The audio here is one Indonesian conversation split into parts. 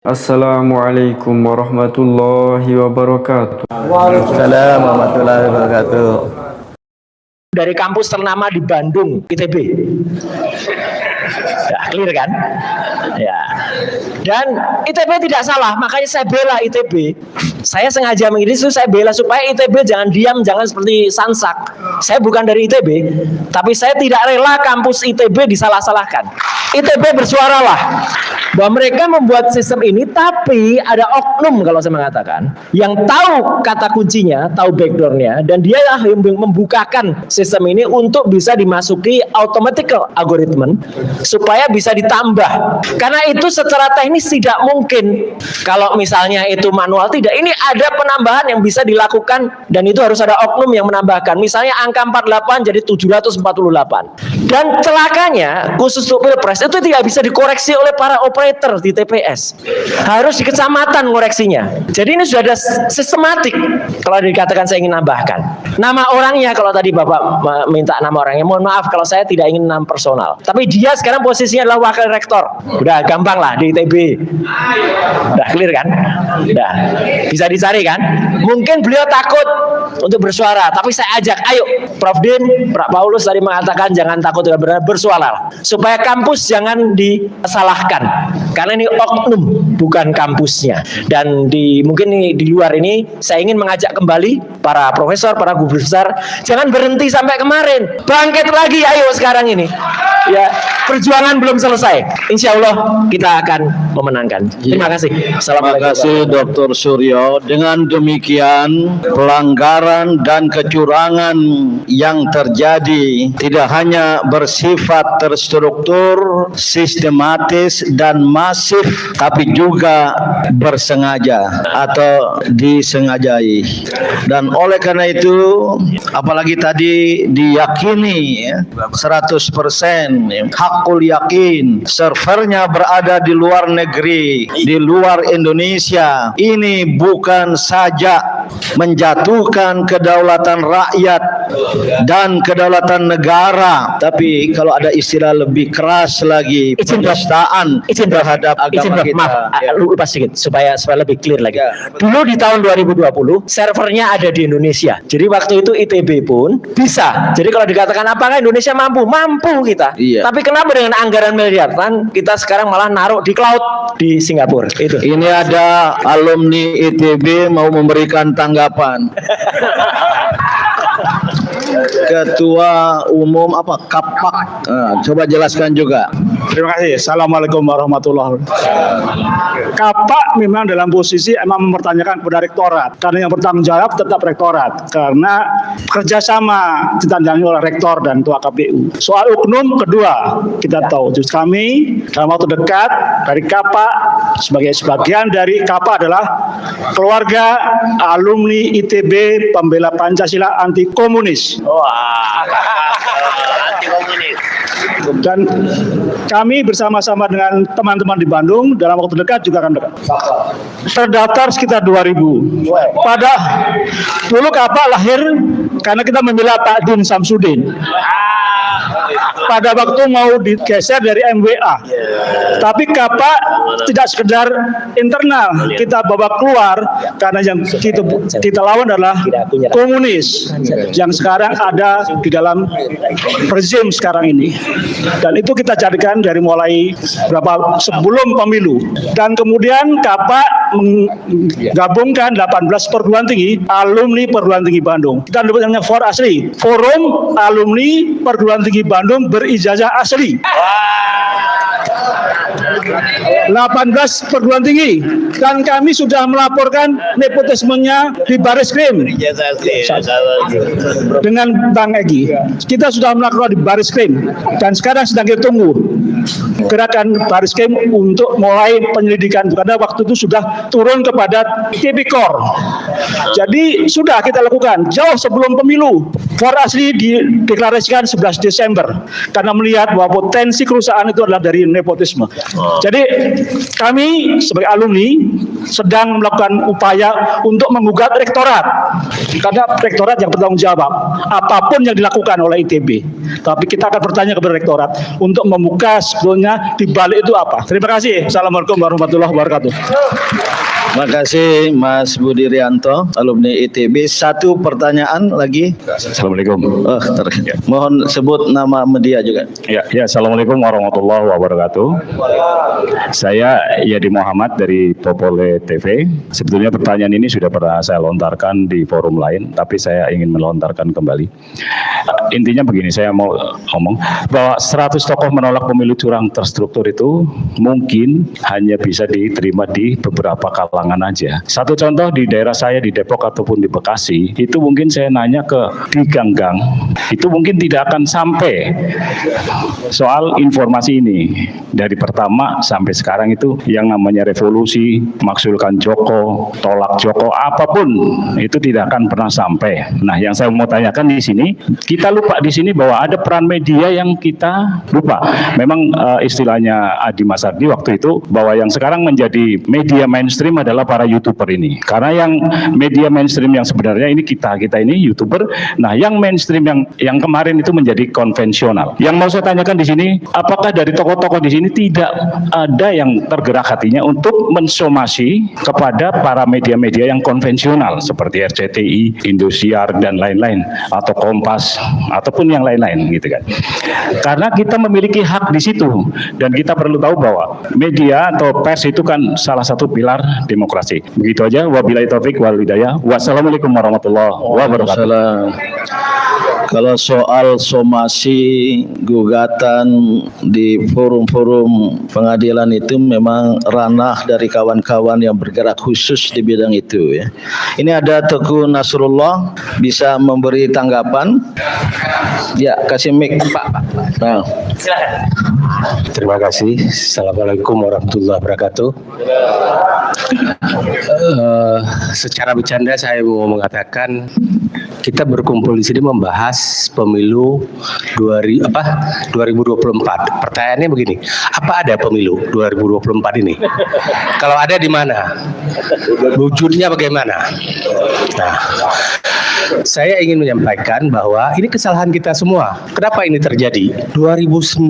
Assalamualaikum warahmatullahi wabarakatuh. Waalaikumsalam warahmatullahi wabarakatuh. Dari kampus ternama di Bandung, ITB. Ya, clear kan? Ya. Dan ITB tidak salah, makanya saya bela ITB. Saya sengaja mengiris itu, saya bela supaya ITB jangan diam, jangan seperti Sansak. Saya bukan dari ITB, tapi saya tidak rela kampus ITB disalah-salahkan. ITB bersuaralah bahwa mereka membuat sistem ini, tapi ada oknum kalau saya mengatakan yang tahu kata kuncinya, tahu backdoornya, dan dia yang membukakan sistem ini untuk bisa dimasuki automatic algoritma supaya bisa ditambah. Karena itu secara teknis tidak mungkin kalau misalnya itu manual, tidak. Ini ada penambahan yang bisa dilakukan dan itu harus ada oknum yang menambahkan. Misalnya angka 48 jadi 748. Dan celakanya khusus untuk Pilpres itu tidak bisa dikoreksi oleh para operator di TPS. Harus di kecamatan koreksinya. Jadi ini sudah ada sistematik. Kalau dikatakan saya ingin nambahkan nama orangnya, kalau tadi Bapak minta nama orangnya, mohon maaf kalau saya tidak ingin nama personal. Tapi dia sekarang posisinya adalah wakil rektor. Udah gampang lah di ITB. Udah clear kan? Udah bisa dicari kan? Mungkin beliau takut untuk bersuara, tapi saya ajak, ayo Prof Din, Pak Paulus tadi mengatakan jangan takut bersuara supaya kampus jangan disalahkan karena ini oknum bukan kampusnya. Dan mungkin di luar ini saya ingin mengajak kembali para profesor, para guru besar, jangan berhenti sampai kemarin, bangkit lagi ayo sekarang ini ya, perjuangan belum selesai, insya Allah kita akan memenangkan. Terima kasih. Terima kasih Dr. Suryo. Dengan demikian pelanggaran dan kecurangan yang terjadi tidak hanya bersifat terstruktur, sistematis dan masif, tapi juga bersengaja atau disengajai. Dan oleh karena itu, apalagi tadi diyakini 100%, hakul yakin, servernya berada di luar negeri, di luar Indonesia. Ini bukan saja menjatuhkan kedaulatan rakyat dan kedaulatan negara, tapi kalau ada istilah lebih keras lagi, penistaan terhadap agama kita. Maaf, lupa sedikit supaya lebih clear lagi. Dulu di tahun 2020 servernya ada di Indonesia. Jadi waktu itu ITB pun bisa. Jadi kalau dikatakan apakah Indonesia mampu? Mampu kita. Iya. Tapi kenapa dengan anggaran miliaran kita sekarang malah naruh di cloud di Singapura? Itu. Ini ada alumni ITB mau memberikan tanggapan. Ketua Umum Kapak, coba jelaskan juga. Terima kasih. Assalamualaikum warahmatullahi wabarakatuh. Kapak memang dalam posisi emang mempertanyakan kepada rektorat, karena yang bertanggung jawab tetap rektorat, karena kerjasama ditandani oleh rektor dan ketua KPU. Soal uknum kedua, kita tahu justru kami dalam waktu dekat dari Kapak sebagai sebagian dari Kapak adalah keluarga alumni ITB pembela Pancasila anti komunis. Anti komunis. Dan kami bersama-sama dengan teman-teman di Bandung dalam waktu dekat juga akan terdaftar sekitar 2.000. Pada dulu Kapak lahir karena kita membela Pak Din Samsudin. Pada waktu mau digeser dari MWA, tapi Kapak tidak sekedar internal, kita bawa keluar karena yang kita lawan adalah komunis yang sekarang ada di dalam rezim sekarang ini. Dan itu kita carikan dari mulai sebelum pemilu. Dan kemudian Kapak menggabungkan 18 perguruan tinggi alumni perguruan tinggi Bandung. Kita namanya FOR asli, Forum Alumni Perguruan Tinggi Bandung berijazah asli. 18 perguruan tinggi, dan kami sudah melaporkan nepotismenya di Bariskrim dengan Bang Egy. Kita sudah melakukan di Bariskrim dan sekarang sedang kita tunggu gerakan Bariskrim untuk mulai penyelidikan karena waktu itu sudah turun kepada Tipikor. Jadi sudah kita lakukan jauh sebelum pemilu. FOR asli dideklarasikan 11 Desember karena melihat bahwa potensi kerusakan itu adalah dari nepotisme. Jadi kami sebagai alumni sedang melakukan upaya untuk menggugat rektorat, karena rektorat yang bertanggung jawab apapun yang dilakukan oleh ITB. Tapi kita akan bertanya kepada rektorat untuk membuka sebetulnya di balik itu apa. Terima kasih. Assalamualaikum warahmatullahi wabarakatuh. Terima kasih Mas Budi Rianto, alumni ITB. Satu pertanyaan lagi. Assalamualaikum. Mohon sebut nama media juga. Ya, Assalamualaikum warahmatullahi wabarakatuh. Saya Yadi Muhammad dari Popole TV. Sebetulnya pertanyaan ini sudah pernah saya lontarkan di forum lain, tapi saya ingin melontarkan kembali. Intinya begini, saya mau ngomong bahwa 100 tokoh menolak pemilu curang terstruktur itu mungkin hanya bisa diterima di beberapa kalangan aja. Satu contoh di daerah saya di Depok ataupun di Bekasi, itu mungkin saya nanya di gang-gang, itu mungkin tidak akan sampai soal informasi ini. Dari pertama sampai sekarang itu yang namanya revolusi, maksulkan Joko, tolak Joko, apapun itu tidak akan pernah sampai. Nah, yang saya mau tanyakan di sini, kita lupa di sini bahwa ada peran media yang kita lupa. Memang istilahnya Adi Masardi waktu itu bahwa yang sekarang menjadi media mainstream adalah para YouTuber ini. Karena yang media mainstream yang sebenarnya ini kita ini YouTuber. Nah, yang mainstream yang kemarin itu menjadi konvensional. Yang mau saya tanyakan di sini, apakah dari tokoh-tokoh di sini tidak ada yang tergerak hatinya untuk mensomasi kepada para media-media yang konvensional seperti RCTI, Indosiar dan lain-lain, atau Kompas ataupun yang lain-lain gitu kan. Karena kita memiliki hak di situ dan kita perlu tahu bahwa media atau pers itu kan salah satu pilar demokrasi. Begitu aja. Wabillahi taufik wal hidayah. Wassalamualaikum warahmatullahi wabarakatuh. Kalau soal somasi gugatan di forum-forum pengadilan itu memang ranah dari kawan-kawan yang bergerak khusus di bidang itu ya. Ini ada Teguh Nasrullah bisa memberi tanggapan. Ya, kasih mic Pak. Nah. Silakan. Terima kasih. Assalamualaikum warahmatullahi wabarakatuh. Secara bercanda saya mau mengatakan kita berkumpul di sini membahas pemilu 2024. Pertanyaannya begini, apa ada pemilu 2024 ini? Kalau ada di mana? Wujudnya bagaimana? Nah, saya ingin menyampaikan bahwa ini kesalahan kita semua. Kenapa ini terjadi? 2019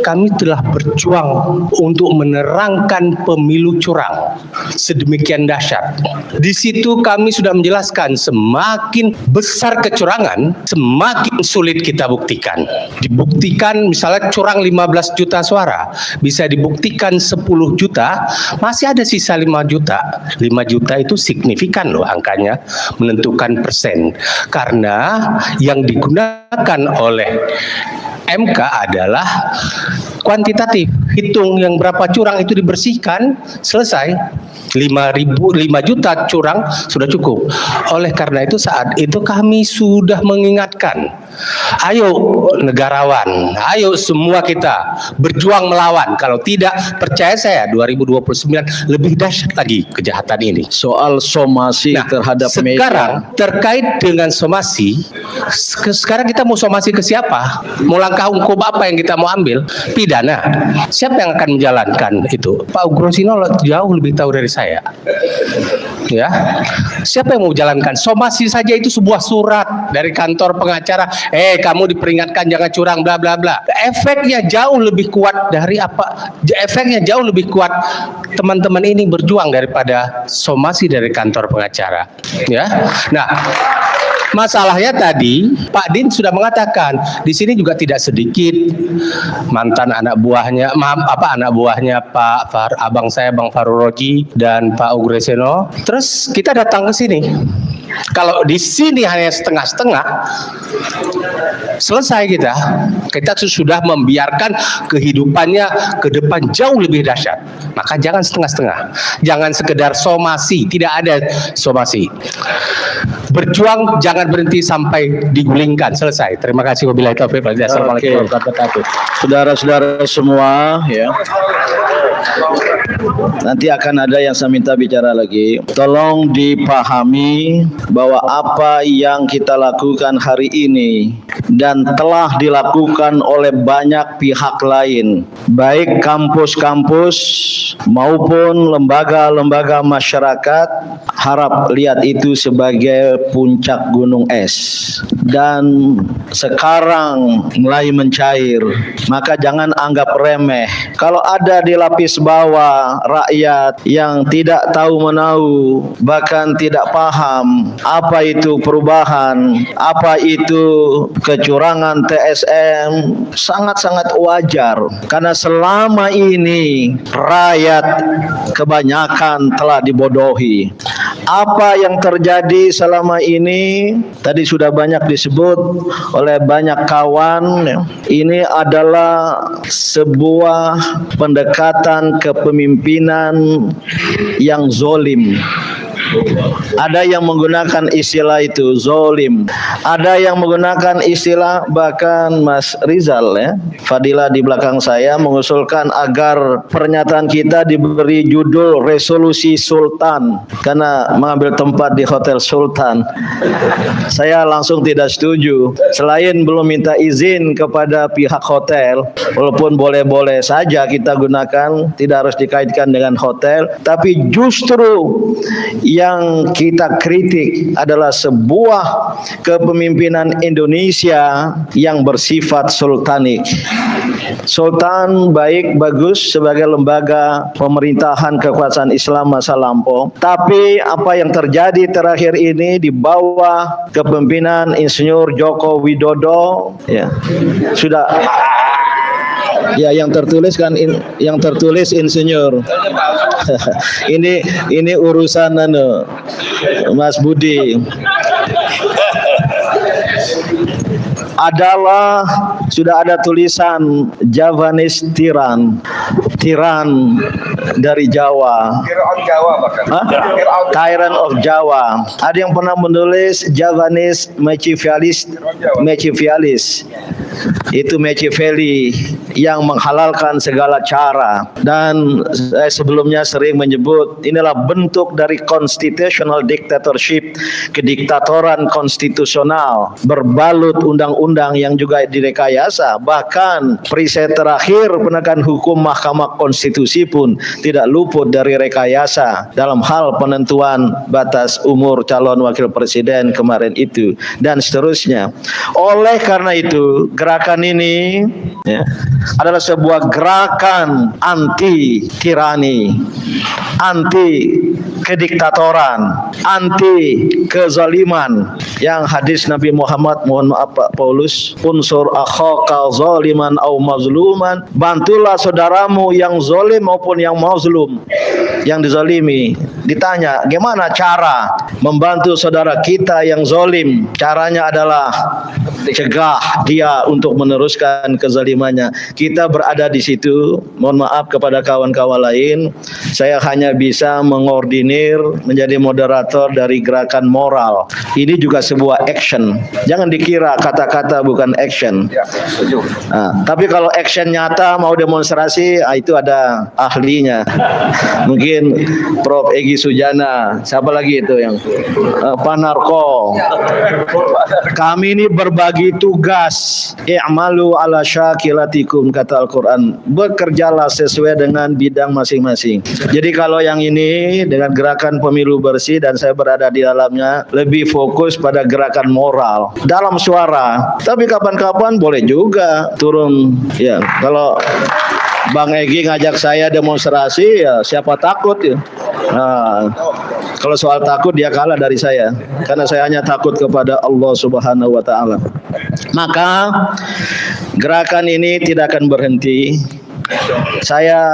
kami telah berjuang untuk menerangkan pemilu curang sedemikian dahsyat. Di situ kami sudah menjelaskan semakin besar kecurangan, semakin sulit kita buktikan. Dibuktikan misalnya curang 15 juta suara, bisa dibuktikan 10 juta, masih ada sisa 5 juta. 5 juta itu signifikan loh angkanya, menentukan persen. Karena yang digunakan oleh MK adalah kuantitatif, hitung yang berapa curang itu dibersihkan, selesai. 5 juta curang sudah cukup. Oleh karena itu saat itu kami sudah mengingatkan, ayo negarawan, ayo semua kita berjuang melawan. Kalau tidak, percaya saya 2029 lebih dahsyat lagi kejahatan ini. Soal somasi terhadap sekarang media. Terkait dengan somasi, sekarang kita mau somasi ke siapa? Mau langkah hukum apa yang kita mau ambil? Pidana. Siapa yang akan menjalankan itu? Pak Ugrosino jauh lebih tahu dari saya. Ya, siapa yang mau jalankan? Somasi saja itu sebuah surat dari kantor pengacara. Kamu diperingatkan jangan curang, bla bla bla. Efeknya jauh lebih kuat dari apa? Efeknya jauh lebih kuat teman-teman ini berjuang daripada somasi dari kantor pengacara. Ya, nah. Masalahnya tadi Pak Din sudah mengatakan di sini juga tidak sedikit mantan anak buahnya, anak buahnya Pak abang saya Bang Farul Roji dan Pak Ugreseno. Terus kita datang ke sini. Kalau di sini hanya setengah-setengah, selesai kita sudah membiarkan kehidupannya ke depan jauh lebih dahsyat. Maka jangan setengah-setengah, jangan sekedar somasi, tidak ada somasi. Berjuang jangan berhenti sampai digulingkan, selesai. Terima kasih. Wabillahi taufiq wal hidayah. Assalamualaikum warahmatullahi wabarakatuh. Saudara-saudara semua ya. Nanti akan ada yang saya minta bicara lagi. Tolong dipahami bahwa apa yang kita lakukan hari ini dan telah dilakukan oleh banyak pihak lain, baik kampus-kampus maupun lembaga-lembaga masyarakat, harap lihat itu sebagai puncak gunung es. Dan sekarang mulai mencair, maka jangan anggap remeh. Kalau ada di lapis bawah rakyat yang tidak tahu menahu, bahkan tidak paham apa itu perubahan, apa itu kecurangan TSM, sangat-sangat wajar. Karena selama ini rakyat kebanyakan telah dibodohi. Apa yang terjadi selama ini tadi sudah banyak disebut oleh banyak kawan, ini adalah sebuah pendekatan kepemimpinan yang zolim. Ada yang menggunakan istilah itu zolim, ada yang menggunakan istilah, bahkan Mas Rizal ya, Fadila di belakang saya mengusulkan agar pernyataan kita diberi judul resolusi Sultan karena mengambil tempat di Hotel Sultan. Saya langsung tidak setuju. Selain belum minta izin kepada pihak hotel, walaupun boleh-boleh saja kita gunakan, tidak harus dikaitkan dengan hotel, tapi justru yang kita kritik adalah sebuah kepemimpinan Indonesia yang bersifat sultanik. Sultan baik, bagus sebagai lembaga pemerintahan kekuasaan Islam masa lampau, tapi apa yang terjadi terakhir ini di bawah kepemimpinan Insinyur Joko Widodo ya sudah. Ya, yang tertulis kan yang tertulis insinyur. ini urusan Mas Budi. Adalah sudah ada tulisan Javanese tiran dari Jawa. Tyrant of Jawa. Ada yang pernah menulis Javanese Machiavellis. Itu Machiavelli yang menghalalkan segala cara. Dan saya sebelumnya sering menyebut inilah bentuk dari constitutional dictatorship, kediktatoran konstitusional berbalut undang-undang yang juga direkayasa. Bahkan perisai terakhir penegakan hukum Mahkamah Konstitusi pun tidak luput dari rekayasa dalam hal penentuan batas umur calon wakil presiden kemarin itu dan seterusnya. Oleh karena itu gerakan ini ya, adalah sebuah gerakan anti tirani, anti kediktatoran, anti kezaliman. Yang hadis Nabi Muhammad, mohon maaf Pak Paulus, unsur akhaka zaliman au mazluman, bantulah saudaramu yang zalim maupun yang mazlum, yang dizalimi. Ditanya, gimana cara membantu saudara kita yang zalim? Caranya adalah cegah dia untuk meneruskan kezalimannya. Kita berada di situ, mohon maaf kepada kawan-kawan lain, saya hanya bisa mengordinir, menjadi moderator dari gerakan moral. Ini juga sebuah action. Jangan dikira kata-kata bukan action. Nah, tapi kalau action nyata mau demonstrasi, itu ada ahlinya. Mungkin Prof. Egy Sujana, siapa lagi itu yang Pak Narko. Kami ini berbagi tugas. I'malu ala syakilatikum, kata Al-Quran. Bekerjalah sesuai dengan bidang masing-masing. Jadi kalau yang ini dengan gerakan pemilu bersih dan saya berada di dalamnya, lebih fokus pada gerakan moral dalam suara. Tapi kapan-kapan boleh juga turun ya. Kalau Bang Egy ngajak saya demonstrasi, ya siapa takut ya. Nah, kalau soal takut dia kalah dari saya, karena saya hanya takut kepada Allah Subhanahu wa taala. Maka gerakan ini tidak akan berhenti. Saya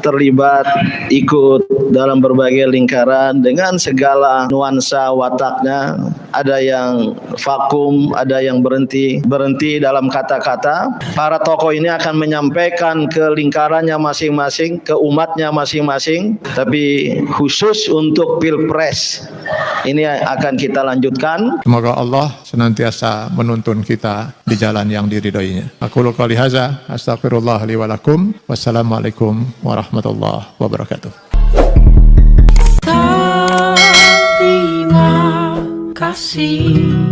terlibat ikut dalam berbagai lingkaran dengan segala nuansa wataknya. Ada yang vakum, ada yang berhenti dalam kata-kata. Para tokoh ini akan menyampaikan ke lingkarannya masing-masing, ke umatnya masing-masing. Tapi khusus untuk Pilpres Ini akan kita lanjutkan. Semoga Allah senantiasa menuntun kita di jalan yang diridhoinya. Aku qouli hadza, astaghfirullah li wa lakum. Wassalamualaikum warahmatullahi wabarakatuh. Terima kasih.